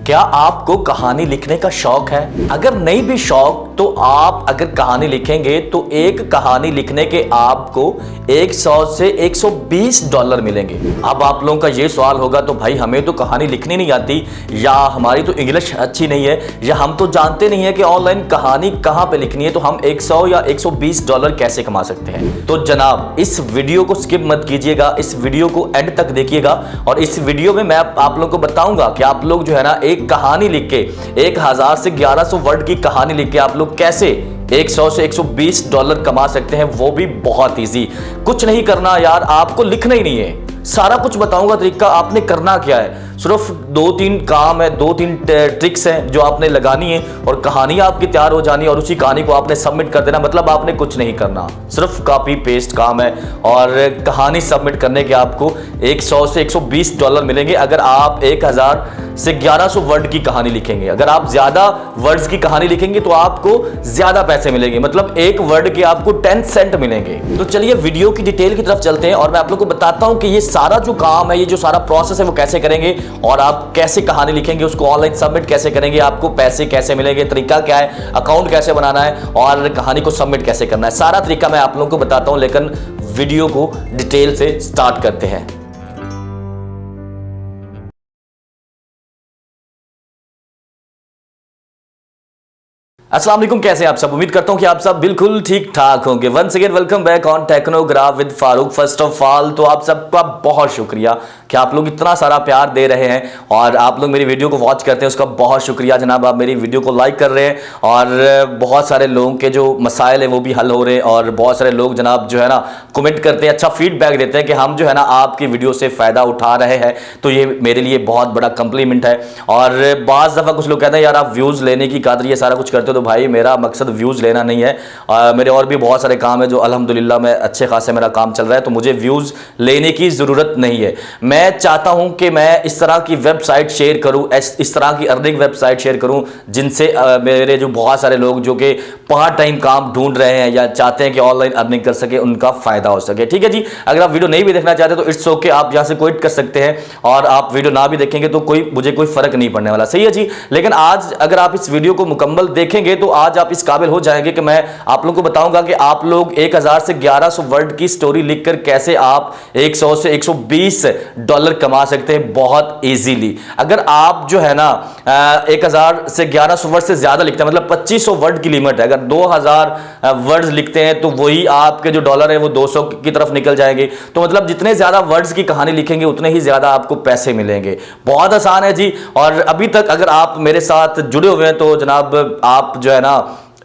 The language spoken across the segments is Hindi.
क्या आपको कहानी लिखने का शौक है? अगर नहीं भी शौक तो आप अगर कहानी लिखेंगे तो एक कहानी लिखने के आपको 100 से $120 मिलेंगे। अब आप लोगों का ये सवाल होगा तो भाई हमें तो कहानी लिखनी नहीं आती, या हमारी तो इंग्लिश अच्छी नहीं है, या हम तो जानते नहीं है कि ऑनलाइन कहानी कहां पे लिखनी है, तो हम 100 या $120 कैसे कमा सकते हैं। तो जनाब इस वीडियो को स्किप मत कीजिएगा, इस वीडियो को एंड तक देखिएगा और इस वीडियो में मैं आप लोगों को बताऊंगा कि आप लोग जो है ना एक कहानी लिख के 1000 से 1100 वर्ड की कहानी लिख के आप लोग कैसे 100 से $120 कमा सकते हैं, वो भी बहुत इजी। कुछ नहीं करना यार, आपको लिखना ही नहीं है, सारा कुछ बताऊंगा तरीका। आपने करना क्या है, सिर्फ 2-3 काम है, 2-3 ट्रिक्स हैं जो आपने लगानी है और कहानी आपकी तैयार हो जानी है और उसी कहानी को आपने सबमिट कर देना। मतलब आपने कुछ नहीं करना, सिर्फ कॉपी पेस्ट काम है और कहानी सबमिट करने के आपको 100 से $120 मिलेंगे अगर आप 1000 से 1100 वर्ड की कहानी लिखेंगे। अगर आप ज्यादा वर्ड्स की कहानी लिखेंगे तो आपको ज्यादा पैसे मिलेंगे, मतलब एक वर्ड के आपको 10 सेंट मिलेंगे। तो चलिए वीडियो की डिटेल की तरफ चलते हैं और मैं आप लोगों को बताता हूं कि ये सारा जो काम है, ये जो सारा प्रोसेस है वो कैसे करेंगे और आप कैसे कहानी लिखेंगे, उसको ऑनलाइन सबमिट कैसे करेंगे, आपको पैसे कैसे मिलेंगे, तरीका क्या है, अकाउंट कैसे बनाना है और कहानी को सबमिट कैसे करना है, सारा तरीका मैं आप लोगों को बताता हूं। लेकिन वीडियो को डिटेल से स्टार्ट करते हैं। अस्सलाम वालेकुम, कैसे हैं आप सब? उम्मीद करता हूं कि आप सब बिल्कुल ठीक ठाक होंगे। Once again welcome back on Technograph with Farooq. First of all तो आप सबका बहुत शुक्रिया कि आप लोग इतना सारा प्यार दे रहे हैं और आप लोग मेरी वीडियो को वॉच करते हैं, उसका बहुत शुक्रिया जनाब। आप मेरी वीडियो को लाइक कर रहे हैं और बहुत सारे लोगों के जो मसाइल हैं वो भी हल हो रहे हैं और बहुत सारे लोग जनाब जो है ना कमेंट करते हैं, अच्छा फीडबैक देते हैं कि हम जो है ना आपकी वीडियो से फ़ायदा उठा रहे हैं, तो ये मेरे लिए बहुत बड़ा कंप्लीमेंट है। और बाज़ दफ़ा कुछ लोग कहते हैं यार आप व्यूज़ लेने की खातिर ये सारा कुछ करते हो, तो भाई मेरा मकसद व्यूज़ लेना नहीं है। मेरे और भी बहुत सारे काम है जो अल्हम्दुलिल्लाह में अच्छे खासे मेरा काम चल रहा है, तो मुझे व्यूज़ लेने की ज़रूरत नहीं है। मैं चाहता हूं कि मैं इस तरह की वेबसाइट शेयर करूं, इस तरह की अर्निंग वेबसाइट शेयर करूं जिनसे मेरे जो बहुत सारे लोग जो कि पार्ट टाइम काम ढूंढ रहे हैं या चाहते हैं कि ऑनलाइन अर्निंग कर सके, उनका फायदा हो सके। ठीक है जी, अगर आप वीडियो नहीं भी देखना चाहते तो इट्स ओके, आप यहां से क्विट कर सकते हैं और आप वीडियो ना भी देखेंगे तो मुझे कोई फर्क नहीं पड़ने वाला। सही है जी। लेकिन आज अगर आप इस वीडियो को मुकम्मल देखेंगे तो आज आप इस काबिल हो जाएंगे कि मैं आप लोगों को बताऊंगा कि आप लोग 1000 से 1100 वर्ड की स्टोरी लिखकर कैसे आप 100 से $120 कमा सकते हैं बहुत इजीली। अगर आप जो है ना 1000 से 1100 वर्ड से ज्यादा लिखते हैं, मतलब 2500 वर्ड की लिमिट है, अगर 2000 वर्ड्स लिखते हैं तो वही आपके जो डॉलर है वो 200 की तरफ निकल जाएंगे। तो मतलब जितने ज्यादा वर्ड्स की कहानी लिखेंगे उतने ही ज्यादा आपको पैसे मिलेंगे। बहुत आसान है जी। और अभी तक अगर आप मेरे साथ जुड़े हुए हैं तो जनाब आप जो है ना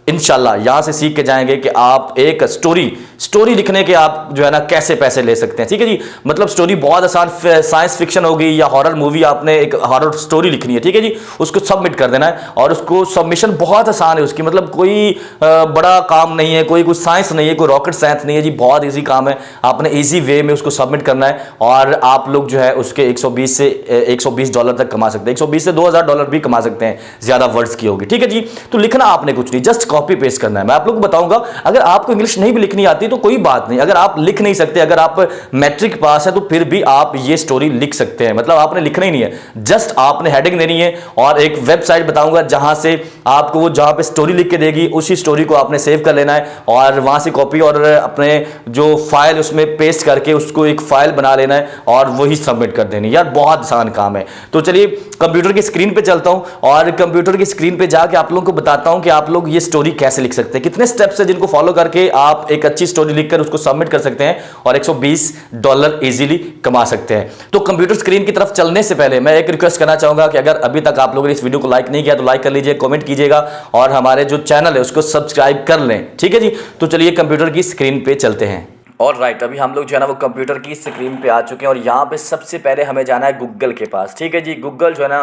इंशाल्लाह यहां से सीख के जाएंगे कि आप एक स्टोरी लिखने के आप जो है ना कैसे पैसे ले सकते हैं। ठीक है जी। मतलब स्टोरी बहुत आसान, साइंस फिक्शन होगी या हॉरर मूवी, आपने एक हॉरर स्टोरी लिखनी है, ठीक है जी, उसको सबमिट कर देना है और उसको सबमिशन बहुत आसान है उसकी, मतलब कोई बड़ा काम नहीं है, कोई साइंस नहीं है, कोई रॉकेट साइंस नहीं है जी, बहुत ईजी काम है। आपने ईजी वे में उसको सबमिट करना है और आप लोग जो है उसके 120 से $120 तक कमा सकते हैं, 120 से $2000 भी कमा सकते हैं, ज्यादा वर्ड्स की होगी। ठीक है जी। तो लिखना आपने कुछ नहीं, जस्ट कॉपी पेस्ट करना है। मैं आप लोगों को बताऊंगा, अगर आपको इंग्लिश नहीं भी लिखनी आती तो कोई बात नहीं, अगर आप लिख नहीं सकते, अगर आप मैट्रिक पास है तो फिर भी आप ये स्टोरी लिख सकते हैं। मतलब आपने लिखना ही नहीं है, जस्ट आपने हेडिंग देनी है और एक वेबसाइट बताऊंगा जहां से आपको वो जहां पे स्टोरी लिख के देगी उसी स्टोरी को आपने सेव कर लेना है और वहां से कॉपी और अपने जो फाइल उसमें पेस्ट करके उसको एक फाइल बना लेना है और वही सबमिट कर देनी। यार बहुत आसान काम है। तो चलिए कंप्यूटर की स्क्रीन पे चलता हूं और कंप्यूटर की स्क्रीन पे जाके आप लोगों को बताता हूं कि आप लोग ये स्टोरी कैसे लिख सकते हैं, कितने स्टेप्स है जिनको फॉलो करके आप एक अच्छी स्टोरी लिखकर उसको सबमिट कर सकते हैं और $120 इजीली कमा सकते हैं। तो कंप्यूटर स्क्रीन की तरफ चलने से पहले मैं एक रिक्वेस्ट करना चाहूंगा कि अगर अभी तक आप लोगों ने इस वीडियो को लाइक नहीं किया तो लाइक कर लीजिए, कमेंट कीजिएगा और हमारे जो चैनल है उसको सब्सक्राइब कर लें। ठीक है जी। तो चलिए कंप्यूटर की स्क्रीन पे चलते हैं। और राइट, अभी हम लोग जो है ना वो कंप्यूटर की स्क्रीन पे आ चुके हैं और यहाँ पे सबसे पहले हमें जाना है गूगल के पास। ठीक है जी। गूगल जो है ना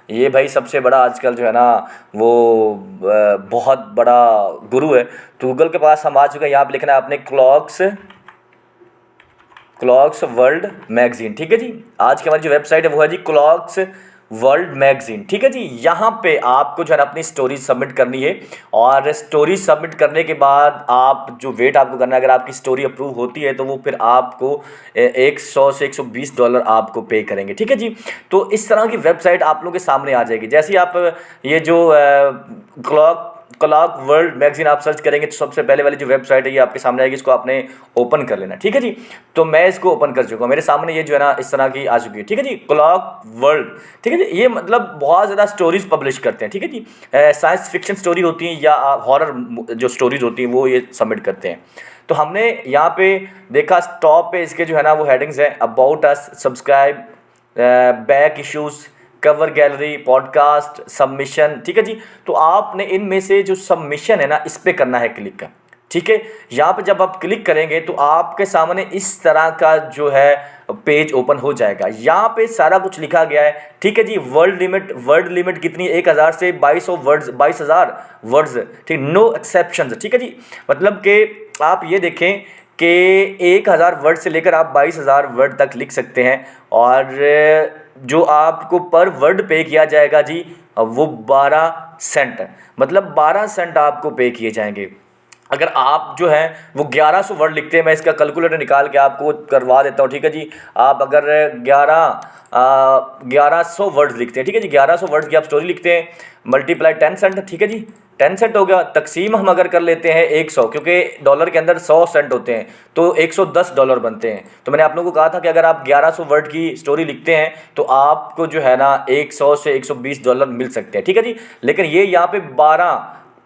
ये भाई सबसे बड़ा आजकल जो है ना वो बहुत बड़ा गुरु है। तो गूगल के पास हम आ चुके हैं। यहाँ पे लिखना है आपने क्लॉक्स वर्ल्ड मैगजीन। ठीक है जी। आज की हमारी जो वेबसाइट है वो है जी क्लॉक्स वर्ल्ड मैगजीन, ठीक है जी। यहाँ पे आपको जो है ना अपनी स्टोरी सबमिट करनी है, और स्टोरी सबमिट करने के बाद आप जो वेट आपको करना है, अगर आपकी स्टोरी अप्रूव होती है तो वो फिर आपको 100 से $120 आपको पे करेंगे, ठीक है जी। तो इस तरह की वेबसाइट आप लोगों के सामने आ जाएगी। जैसे ही आप ये जो क्लॉक वर्ल्ड मैगजीन आप सर्च करेंगे तो सबसे पहले वाली जो वेबसाइट है ये आपके सामने आएगी, इसको आपने ओपन कर लेना, ठीक है जी। तो मैं इसको ओपन कर चुका हूँ, मेरे सामने ये जो है ना इस तरह की आ चुकी है, ठीक है जी, क्लॉक वर्ल्ड, ठीक है जी। ये मतलब बहुत ज़्यादा स्टोरीज पब्लिश करते हैं, ठीक है जी। साइंस फिक्शन स्टोरी होती है या हॉरर जो स्टोरीज होती हैं वो ये सबमिट करते हैं। तो हमने यहाँ पे देखा टॉप पे इसके जो है ना वो हेडिंग्स हैं, about us, subscribe, back issues, cover gallery, podcast, submission, ठीक है जी। तो आपने इनमें से जो सबमिशन है ना इस पे करना है क्लिक का, ठीक है। यहाँ पे जब आप क्लिक करेंगे तो आपके सामने इस तरह का जो है पेज ओपन हो जाएगा। यहाँ पे सारा कुछ लिखा गया है, ठीक है जी। वर्ड लिमिट कितनी है, 1000 से 2200 वर्ड्स, 22,000 वर्ड्स, ठीक, नो एक्सेप्शन, ठीक है जी। मतलब कि आप ये देखें कि 1000 वर्ड से लेकर आप 22,000 वर्ड तक लिख सकते हैं, और जो आपको पर वर्ड पे किया जाएगा जी वो 12 सेंट है, मतलब 12 सेंट आपको पे किए जाएंगे। अगर आप जो है वो 1100 वर्ड लिखते हैं, मैं इसका कैलकुलेटर निकाल के आपको करवा देता हूँ, ठीक है जी। आप अगर 1100 वर्ड्स लिखते हैं, ठीक है जी, 1100 वर्ड्स की आप स्टोरी लिखते हैं, मल्टीप्लाई 10 सेंट, ठीक है जी, 10 सेंट हो गया। तकसीम हम अगर कर लेते हैं 100, क्योंकि डॉलर के अंदर 100 सेंट होते हैं तो $110 बनते हैं। तो मैंने आप लोगों को कहा था कि अगर आप 1100 वर्ड की स्टोरी लिखते हैं तो आपको जो है ना 100 से $120 मिल सकते हैं, ठीक है जी। लेकिन ये यहाँ पे 12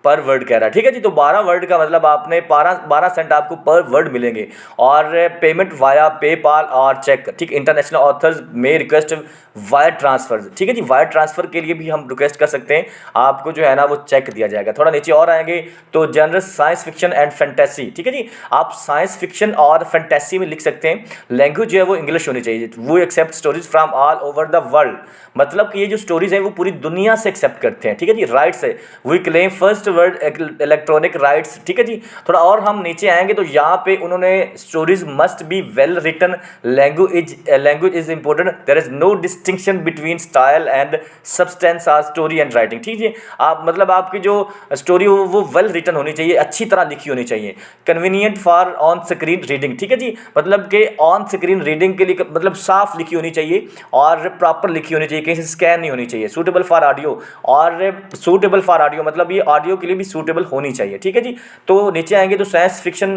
पर वर्ड कह रहा है, ठीक है जी। तो 12 वर्ड का मतलब आपने 12 सेंट आपको पर वर्ड मिलेंगे, और पेमेंट वाया पेपाल और चेक, ठीक। इंटरनेशनल ऑथर्स में रिक्वेस्ट वायर ट्रांसफर, ठीक है जी। वायर ट्रांसफर के लिए भी हम रिक्वेस्ट कर सकते हैं, आपको जो है ना वो चेक दिया जाएगा। थोड़ा नीचे और आएंगे तो general science fiction and fantasy, ठीक है जी। आप साइंस फिक्शन और फैंटेसी में लिख सकते हैं। लैंग्वेज जो है वो इंग्लिश होनी चाहिए। वो accept stories from all over the world, मतलब कि ये जो स्टोरीज हैं वो पूरी दुनिया से एक्सेप्ट करते हैं, ठीक है जी। राइट्स है, we claim first world electronic rights, ठीक है जी। थोड़ा और हम नीचे आएंगे तो यहाँ पे उन्होंने stories must be well written, language is important, there is no distinction between style and substance or story and writing, ठीक है। आप मतलब आपकी जो स्टोरी हो वो वेल रिटन होनी चाहिए, अच्छी तरह लिखी होनी चाहिए। Convenient for on screen reading, ठीक है जी, मतलब कि ऑन स्क्रीन रीडिंग के लिए मतलब साफ लिखी होनी चाहिए और प्रॉपर लिखी होनी चाहिए, कहीं से स्कैन नहीं होनी चाहिए। सूटेबल फॉर ऑडियो, और सूटेबल फॉर ऑडियो मतलब ये ऑडियो के लिए भी सूटेबल होनी चाहिए, ठीक है जी। तो नीचे आएंगे तो science fiction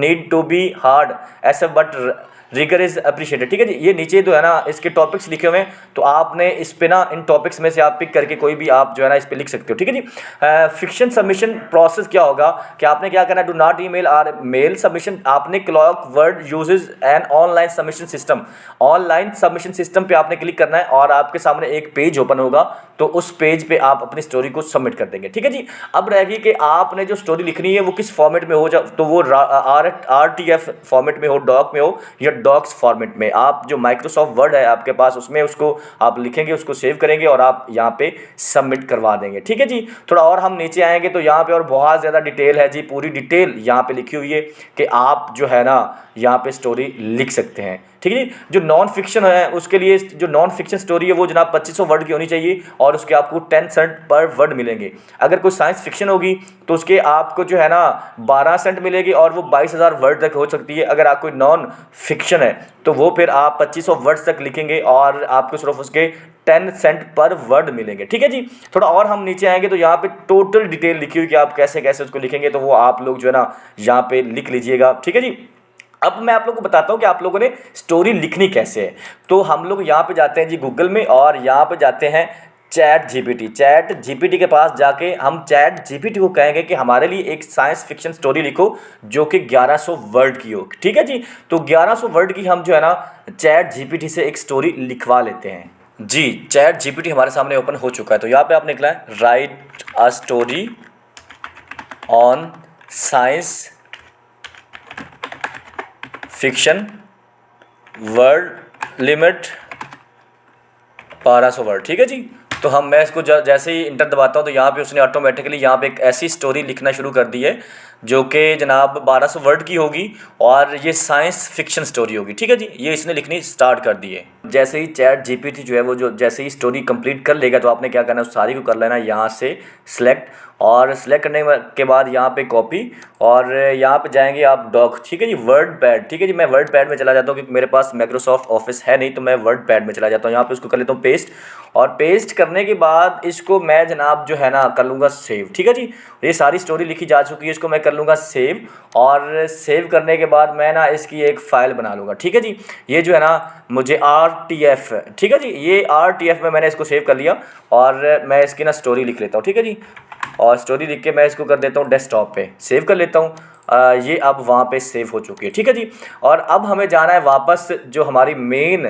need to be hard S but rigour is appreciated, ठीक है जी। ये नीचे जो है ना इसके टॉपिक्स लिखे हुए हैं, तो आपने इस पे ना इन टॉपिक्स में से आप पिक करके कोई भी आप जो है ना इस पे लिख सकते हो, ठीक है जी। फिक्शन सबमिशन प्रोसेस क्या होगा कि आपने क्या करना है, डू नॉट ईमेल और मेल सबमिशन। आपने Clarkesworld uses an online submission system, online submission system पे आपने क्लिक करना है और आपके सामने एक पेज ओपन होगा, तो उस पेज पे आप अपनी स्टोरी को सबमिट कर देंगे, ठीक है जी। अब रहेगी कि आपने जो स्टोरी लिखनी है वो किस फॉर्मेट में हो, तो वो RTF फॉर्मेट में हो, डॉक में हो या डॉक्स फॉर्मेट में। आप जो माइक्रोसॉफ्ट वर्ड है आपके पास उसमें उसको आप लिखेंगे, उसको सेव करेंगे और आप यहाँ पे सबमिट करवा देंगे, ठीक है जी। थोड़ा और हम नीचे आएंगे तो यहाँ पे और बहुत ज़्यादा डिटेल है जी, पूरी डिटेल यहाँ पे लिखी हुई है कि आप जो है ना यहाँ पे स्टोरी लिख सकते हैं, ठीक है जी। जो नॉन फिक्शन है उसके लिए जो नॉन फिक्शन स्टोरी है वो जनाब 2500 वर्ड की होनी चाहिए और उसके आपको 10 सेंट पर वर्ड मिलेंगे। अगर कोई साइंस फिक्शन होगी तो उसके आपको जो है ना 12 सेंट मिलेगी और वो 22,000 वर्ड तक हो सकती है। अगर आप कोई नॉन फिक्शन है तो वो फिर आप 2500 वर्ड्स तक लिखेंगे और आपको सिर्फ उसके 10 सेंट पर वर्ड मिलेंगे, ठीक है जी। थोड़ा और हम नीचे आएंगे तो यहाँ पे टोटल डिटेल लिखी हुई कि आप कैसे कैसे उसको लिखेंगे, तो वो आप लोग जो है ना यहाँ पे लिख लीजिएगा, ठीक है जी। अब मैं आप लोगों को बताता हूँ कि आप लोगों ने स्टोरी लिखनी कैसे है। तो हम लोग यहाँ पे जाते हैं जी गूगल में और यहाँ पे जाते हैं चैट जीपीटी के पास जाके हम चैट जीपीटी को कहेंगे कि हमारे लिए एक साइंस फिक्शन स्टोरी लिखो जो कि 1100 वर्ड की हो, ठीक है जी। तो 1100 वर्ड की हम जो है ना चैट जीपीटी से एक स्टोरी लिखवा लेते हैं जी। चैट जीपीटी हमारे सामने ओपन हो चुका है, तो यहाँ पे आपने लिखना है right a story on science fiction, word limit 1200 word, ठीक है जी। तो मैं इसको जैसे ही इंटर दबाता हूँ तो यहाँ पे उसने ऑटोमेटिकली यहाँ पे एक ऐसी स्टोरी लिखना शुरू कर दी है जो कि जनाब 1200 वर्ड की होगी और ये साइंस फिक्शन स्टोरी होगी, ठीक है जी। ये इसने लिखनी स्टार्ट कर दी है। जैसे ही चैट जीपीटी जो है वो जो जैसे ही स्टोरी कंप्लीट कर लेगा तो आपने क्या करना है, उस सारी को कर लेना यहाँ से सिलेक्ट, और सिलेक्ट करने के बाद यहाँ पे कॉपी, और यहाँ पे जाएंगे आप डॉक, ठीक है जी, वर्ड पैड, ठीक है जी। मैं वर्ड पैड में चला जाता हूँ क्योंकि मेरे पास माइक्रोसॉफ्ट ऑफिस है नहीं, तो मैं वर्ड पैड में चला जाता हूँ। यहाँ पे उसको कर लेता हूँ पेस्ट, और पेस्ट करने के बाद इसको मैं जनाब जो है ना कर लूँगा सेव, ठीक है जी। ये सारी स्टोरी लिखी जा चुकी है, इसको मैं कर लूँगा सेव, और सेव करने के बाद मैं ना इसकी एक फ़ाइल बना लूँगा, ठीक है जी। ये जो है ना मुझे RTF, ठीक है जी, ये RTF में मैंने इसको सेव कर लिया, और मैं इसकी ना स्टोरी लिख लेता हूँ, ठीक है जी। और स्टोरी लिख के मैं इसको कर देता हूँ डेस्कटॉप पे, सेव कर लेता हूँ। ये अब वहाँ पे सेव हो चुकी है, ठीक है जी। और अब हमें जाना है वापस जो हमारी मेन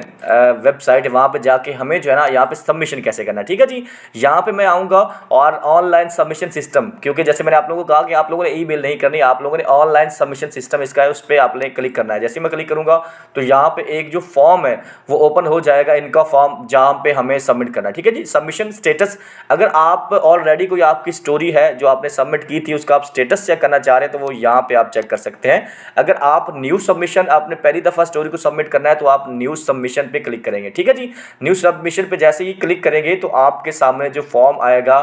वेबसाइट है, वहाँ पे जाके हमें जो है ना यहाँ पे सबमिशन कैसे करना है, ठीक है जी। यहाँ पे मैं आऊँगा और ऑनलाइन सबमिशन सिस्टम, क्योंकि जैसे मैंने आप लोगों को कहा कि आप लोगों ने ईमेल नहीं करनी, आप लोगों ने ऑनलाइन सबमिशन सिस्टम इसका है, उस पर आपने क्लिक करना है। जैसे मैं क्लिक करूँगा तो यहाँ पे एक जो फॉर्म है वो ओपन हो जाएगा, इनका फॉर्म, जहाँ पे हमें सबमिट करना है, ठीक है जी। सबमिशन स्टेटस, अगर आप ऑलरेडी कोई आपकी स्टोरी है जो आपने सबमिट की थी उसका आप स्टेटस चेक करना चाह रहे हैं तो वो यहाँ पे आप चेक कर सकते हैं। अगर आप न्यू सबमिशन, आपने पहली दफ़ा स्टोरी को सबमिट करना है तो आप न्यू सबमिशन पे क्लिक करेंगे, ठीक है जी। न्यू सबमिशन पे जैसे ही क्लिक करेंगे तो आपके सामने जो फॉर्म आएगा,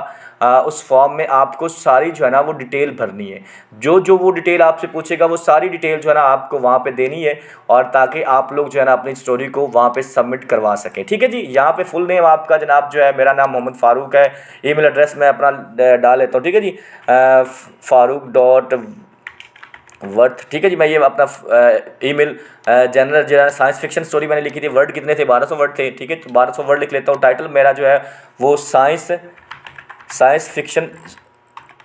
उस फॉर्म में आपको सारी जो है ना वो डिटेल भरनी है। जो वो डिटेल आपसे पूछेगा वो सारी डिटेल जो है ना आपको वहाँ पे देनी है, और ताकि आप लोग जो है ना अपनी स्टोरी को वहाँ पे सबमिट करवा सकें, ठीक है जी। यहाँ पे फुल नेम आपका जनाब जो है, मेरा नाम मोहम्मद फ़ारूक है, ईमेल एड्रेस मैं अपना डाल लेता हूँ, ठीक है जी, farouk.worth, ठीक है जी। मैं ये अपना ईमेल, जनरल जो है साइंस फिक्शन स्टोरी मैंने लिखी थी, वर्ड कितने थे, 1200 वर्ड थे, ठीक है। तो 1200 वर्ड लिख लेता हूँ। टाइटल मेरा जो है वो साइंस फिक्शन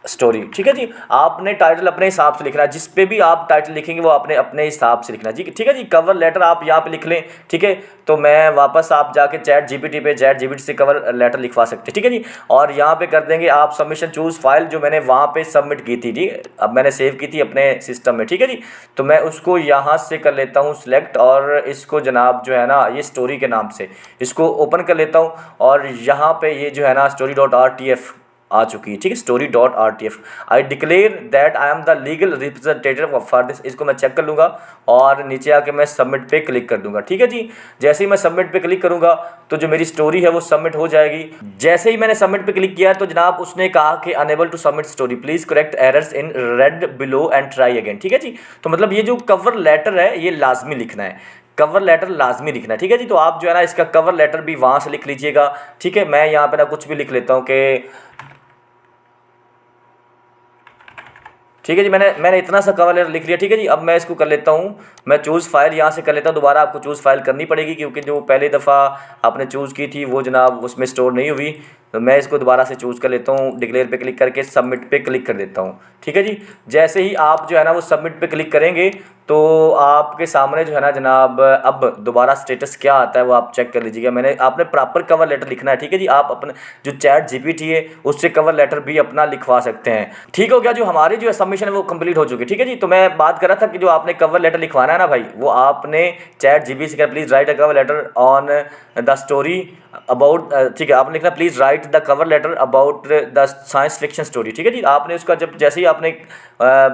स्टोरी, ठीक है जी। आपने टाइटल अपने हिसाब से लिखना है, जिस पे भी आप टाइटल लिखेंगे वो आपने अपने हिसाब से लिखना है जी, ठीक है जी। कवर लेटर आप यहाँ पे लिख लें, ठीक है। तो मैं वापस आप जाके चैट जीपीटी से कवर लेटर लिखवा सकते हैं, ठीक है जी। और यहाँ पे कर देंगे आप सबमिशन चूज़ फाइल, जो मैंने वहाँ पे सबमिट की थी, ठीक है। अब मैंने सेव की थी अपने सिस्टम में, ठीक है जी। तो मैं उसको यहाँ से कर लेता हूँ सिलेक्ट, और इसको जनाब जो है ना ये स्टोरी के नाम से इसको ओपन कर लेता हूँ, और यहाँ पे ये जो है ना story.rtf आ चुकी है, ठीक है। story.rtf, I declare that I am the legal representative for this, इसको मैं चेक कर लूँगा और नीचे आके मैं सबमिट पे क्लिक कर दूंगा, ठीक है जी। जैसे ही मैं सबमिट पे क्लिक करूँगा तो जो मेरी स्टोरी है वो सबमिट हो जाएगी। जैसे ही मैंने सबमिट पे क्लिक किया तो जनाब उसने कहा कि unable to submit story, please correct errors in red below and try again, ठीक है जी। तो मतलब ये जो कवर लेटर है ये लाजमी लिखना है, कवर लेटर लाजमी लिखना है, ठीक है जी। तो आप जो है ना इसका कवर लेटर भी वहाँ से लिख लीजिएगा, ठीक है। मैं यहाँ पे ना कुछ भी लिख लेता हूँ कि, ठीक है जी, मैंने इतना सा कवर लेटर लिख लिया, ठीक है जी। अब मैं इसको कर लेता हूँ, मैं चूज़ फाइल यहाँ से कर लेता हूँ। दोबारा आपको चूज़ फाइल करनी पड़ेगी क्योंकि जो पहली दफ़ा आपने चूज़ की थी वो जनाब उसमें स्टोर नहीं हुई, तो मैं इसको दोबारा से चूज़ कर लेता हूँ। डिक्लेयर पे क्लिक करके सबमिट पे क्लिक कर देता हूँ, ठीक है जी। जैसे ही आप जो है ना वो सबमिट पे क्लिक करेंगे तो आपके सामने जो है ना जनाब अब दोबारा स्टेटस क्या आता है वो आप चेक कर लीजिएगा। आपने प्रॉपर कवर लेटर लिखना है, ठीक है जी। आप अपने जो चैट जीपीटी है उससे कवर लेटर भी अपना लिखवा सकते हैं, ठीक हो गया। जो हमारी जो सबमिशन है वो कंप्लीट हो चुकी है, ठीक है जी। तो मैं बात कर रहा था कि जो आपने कवर लेटर लिखवाना है ना भाई, वो आपने चैट जीपीटी से please write a cover letter on the story about, ठीक है। आपने लिखना please write the cover letter about the science fiction story, ठीक है जी। आपने उसका जब जैसे ही आपने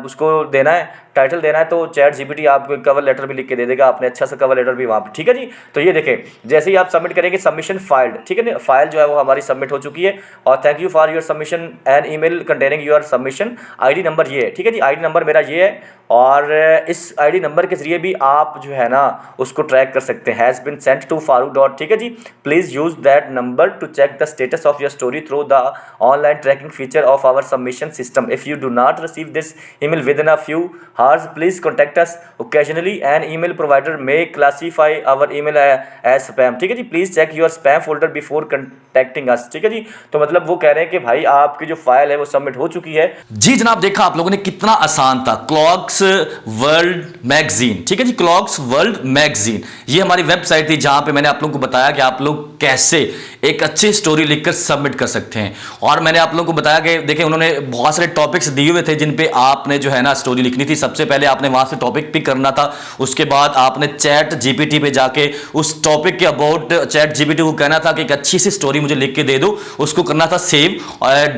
उसको देना है, टाइटल देना है, तो चैट जीपीटी आपको कवर लेटर भी लिख के दे देगा, आपने अच्छा सा कवर लेटर भी वहाँ पे, ठीक है जी। तो ये देखें, जैसे ही आप सबमिट करेंगे सबमिशन फाइल्ड, ठीक है ना, फाइल जो है वो हमारी सबमिट हो चुकी है। और thank you for your submission and email containing your submission ID number ये है, ठीक है जी। आईडी नंबर मेरा ये है, और इस आईडी नंबर के जरिए भी आप जो है ना उसको ट्रैक कर सकते हैं। Has been sent to Farooq dot, ठीक है जी। Please use that number to check the status of your story through the online tracking feature of our submission system. If you do not receive this email within a few hours please contact us occasionally and email provider may classify our email as spam, ठीक है जी। Please check your spam folder before contacting us, ठीक है जी। तो मतलब वो कह रहे हैं कि भाई आपकी जो फाइल है वो सबमिट हो चुकी है जी जनाब। देखा आप लोगों ने कितना आसान था। क्लॉक्स वर्ल्ड मैगजीन, ठीक है जी, क्लॉक्स वर्ल्ड मैगजीन ये हमारी वेबसाइट थी जहां पे मैंने आप लोगों को बताया कि आप लोग कैसे एक अच्छी स्टोरी लिखकर सबमिट कर सकते हैं। और मैंने आप लोगों को बताया कि देखिए उन्होंने बहुत सारे टॉपिक्स दिए हुए थे जिन पे आपने जो है ना स्टोरी लिखनी थी। सबसे पहले आपने वहां से टॉपिक पिक करना था, उसके बाद आपने चैट जीपीटी पे जाके उस टॉपिक के अबाउट चैट जीपीटी को कहना था कि एक अच्छी सी स्टोरी मुझे लिख के दे दो, उसको करना था सेव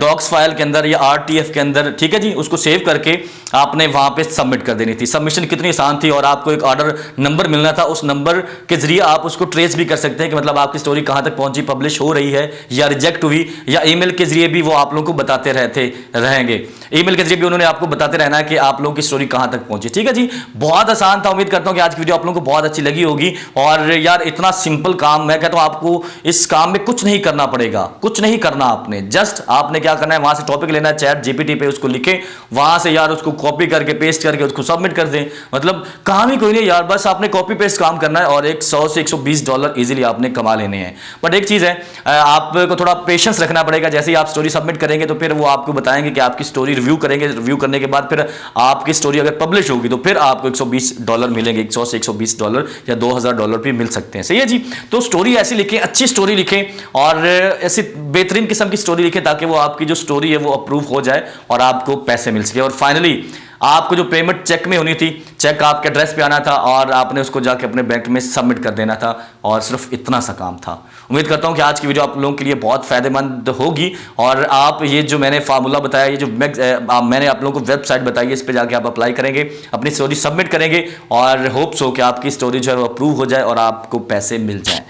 डॉक्स फाइल के अंदर या आरटीएफ के अंदर, ठीक है जी। उसको सेव करके आपने वहां पे सबमिट कर देनी थी। सबमिशन कितनी आसान थी और आपको एक ऑर्डर नंबर मिलना था, उस नंबर के जरिए आप उसको ट्रेस भी कर सकते हैं कि मतलब आपकी स्टोरी कहां तक पहुंची, पब्लिश हो रही है या रिजेक्ट हुई, या ईमेल के जरिए भी वो आप लोगों को बताते रहेंगे। ईमेल के जरिए भी उन्होंने आपको बताते रहना है कि आप लोगों की स्टोरी कहां तक पहुंची, ठीक है जी। बहुत आसान था। उम्मीद करता हूं कि आज की वीडियो आप लोगों को बहुत अच्छी लगी होगी। और यार इतना सिंपल काम, मैं कहता हूं आपको इस काम में कुछ नहीं करना पड़ेगा, कुछ नहीं करना आपने, जस्ट आपने क्या करना है, वहां से टॉपिक लेना है, चैट जीपीटी पे उसको लिखे, वहां से यार उसको कॉपी करके पेस्ट करके उसको सबमिट कर दें। मतलब काम ही कोई नहीं यार, बस आपने कॉपी पेस्ट काम करना है और एक 100 से 120 डॉलर इजीली आपने कमा लेने हैं। बट एक चीज है, आपको थोड़ा पेशेंस रखना पड़ेगा। जैसे ही आप स्टोरी सबमिट करेंगे तो फिर वो आपको बताएंगे कि आपकी स्टोरी रिव्यू करेंगे, रिव्यू करने के बाद फिर आपकी स्टोरी अगर पब्लिश होगी तो फिर आपको 120 डॉलर मिलेंगे, 100 से 120 डॉलर या 2000 डॉलर भी मिल सकते हैं। सही है जी। तो स्टोरी ऐसी लिखें, अच्छी स्टोरी लिखें और ऐसी बेहतरीन किस्म की स्टोरी लिखें ताकि वो आपकी जो स्टोरी है वो अप्रूव हो जाए और आपको पैसे मिल सके। और फाइनली आपको जो पेमेंट चेक में होनी थी, चेक आपके एड्रेस पे आना था और आपने उसको जाके अपने बैंक में सबमिट कर देना था, और सिर्फ इतना सा काम था। उम्मीद करता हूं कि आज की वीडियो आप लोगों के लिए बहुत फायदेमंद होगी और आप ये जो मैंने फार्मूला बताया, ये जो मैंने आप लोगों को वेबसाइट बताई है, इस पर जाके आप अप्लाई करेंगे, अपनी स्टोरी सबमिट करेंगे और होप्स हो कि आपकी स्टोरी जो है वो अप्रूव हो जाए और आपको पैसे मिल जाएं।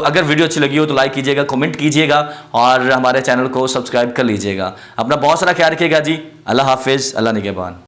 अगर वीडियो अच्छी लगी हो तो लाइक कीजिएगा, कमेंट कीजिएगा और हमारे चैनल को सब्सक्राइब कर लीजिएगा। अपना बहुत सारा ख्याल रखिएगा जी। अल्लाह हाफिज़, अल्लाह निगहबान।